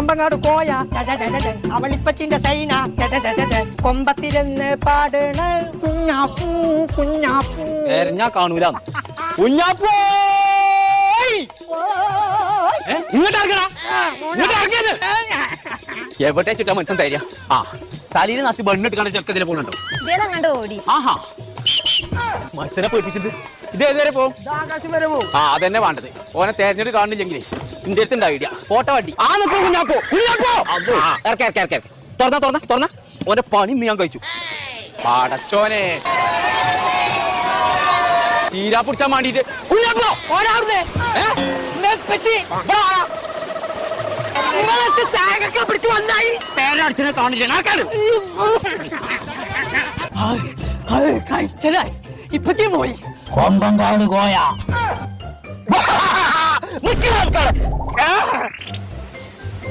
കൊമ്പങ്ങാട് കോയ അവളിപ്പച്ചിന്റെ സൈന കൊമ്പത്തിരുന്ന് പാടണ കുഞ്ഞാപ്പൂ കുഞ്ഞാപ്പൂ. ഞാൻ കാണൂല കുഞ്ഞാപ്പൂ. ഇങ്ങോട്ട് ഇറങ്ങടാ, ഇങ്ങോട്ട് ഇറങ്ങിയത്. എവിടെ ചുറ്റാ മനുഷ്യൻ തരിക? ആ തലയിൽ നച്ച് ബണ്ണിട്ട് കണ്ട ചെക്കതിലെ പോണുണ്ടോ? ആഹാ മനുഷ്യനെ പേടിപ്പിച്ചിട്ട് ഇത് ഏതുവരെ പോകും? ആ അതന്നെ വേണ്ടത്. ഓനെ തെരഞ്ഞെടുത്ത് കാണുന്നില്ലെങ്കിലേ ഇന്റെ അടുത്ത് ഐഡിയ. ഫോട്ടോ വണ്ടി ആ നിൽക്കും കുഞ്ഞാപ്പോ. കുഞ്ഞാപ്പോ തുറന്ന ഓന്റെ പണി ഇന്ന് ഞാൻ കഴിച്ചു. പടച്ചോനെ ചീരാ പിടിച്ചാൻ വേണ്ടിട്ട് കുഞ്ഞാപ്പോ പിടിച്ചു വന്നായി പേരടിച്ചനെ കാണില്ല കഴിച്ചതായി ഇപ്പച്ചി പോയി. കൊമ്പങ്കാട് കോയ